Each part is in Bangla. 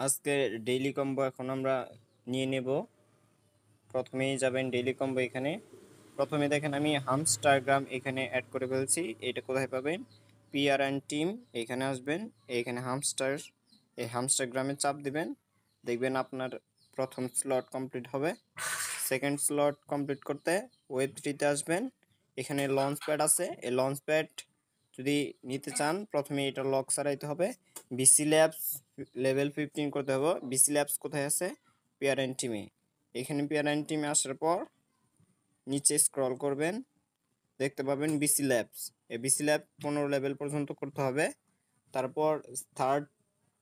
আজকে ডেইলি কম্বো এখন আমরা নিয়ে নেব। প্রথমেই যাবেন ডেইলি কম্বো। এখানে প্রথমে দেখেন আমি হামস্টারগ্রাম এখানে অ্যাড করে ফেলছি। এটা কোথায় পাবেন? পিআর অ্যান্ড টিম, এখানে আসবেন, এখানে এই হামস্টারগ্রামে চাপ দিবেন, দেখবেন আপনার প্রথম স্লট কমপ্লিট হবে। সেকেন্ড স্লট কমপ্লিট করতে ওয়েব3তে আসবেন, এখানে লঞ্চ প্যাড আছে। এই লঞ্চ প্যাড যদি নিতে চান প্রথমে এটা লক সারাইতে হবে। বিসি ল্যাবস লেভেল 15 করতে হবে। বিসি ল্যাবস কোথায় আছে? পিআর অ্যান্ড টিমে। এখানে পিআর অ্যান্ড টিমে আসার পর নিচে স্ক্রল করবেন, দেখতে পাবেন বিসি ল্যাবস। এই বিসি ল্যাব 15 লেভেল পর্যন্ত করতে হবে। তারপর থার্ড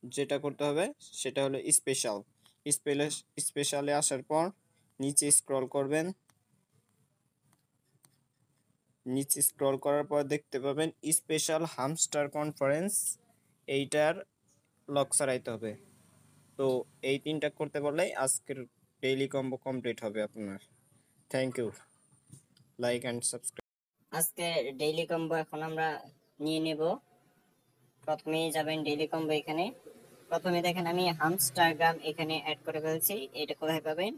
যেটা করতে হবে সেটা হলো স্পেশাল। স্পেশালে আসার পর নিচে স্ক্রল করবেন, নিচে স্ক্রল করার পর দেখতে পাবেন স্পেশাল হামস্টার কনফারেন্স, এইটার লক সারাইতে হবে। তো এই তিনটা করতে পারলেই আজকের ডেইলি কম্বো কমপ্লিট হবে আপনার। Thank you, like and subscribe. আজকে ডেইলি কম্বো এখন আমরা নিয়ে নেব। প্রথমেই যাবেন ডেইলি কম্বো। এখানে প্রথমে দেখেন আমি হামস্টারগ্রাম এখানে অ্যাড করে ফেলছি। এটা কোথায় পাবেন?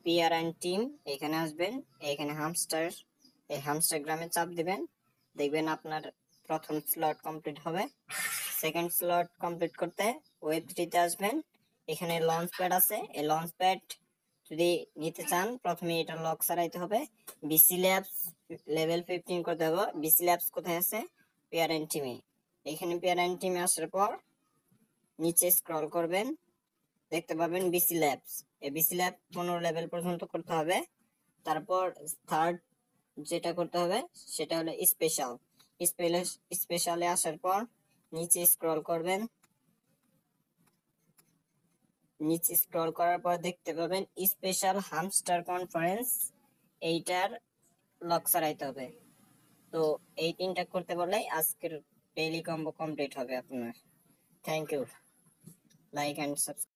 পিআর অ্যান্ড টিম, এখানে আসবেন, এখানে এই হামস্টারগ্রামে চাপ দিবেন, দেখবেন আপনার প্রথম স্লট কমপ্লিট হবে। সেকেন্ড স্লট কমপ্লিট করতে ওয়েব3তে আসবেন, এখানে লঞ্চ প্যাড আছে। এই লঞ্চ প্যাড যদি নিতে চান প্রথমে এটা লক সারাইতে হবে। বিসি ল্যাবস লেভেল 15 করতে হবে। বিসি ল্যাবস কোথায় আছে? পিআর অ্যান্ড টিমে। এখানে পিআর অ্যান্ড টিমে আসার পর নিচে স্ক্রল করবেন, দেখতে পাবেন বিসি ল্যাবস। এই বিসি ল্যাব 15 লেভেল পর্যন্ত করতে হবে। তারপর থার্ড যেটা করতে হবে সেটা হলো স্পেশাল। স্পেশালে আসার পর নিচে স্ক্রল করবেন, নিচে স্ক্রল করার পর দেখতে পাবেন স্পেশাল হামস্টার কনফারেন্স, এইটার লক সারাইতে হবে। তো এই তিনটা করতে পারলেই আজকের ডেইলি কম্বো কমপ্লিট হবে আপনার। Thank you, like and subscribe.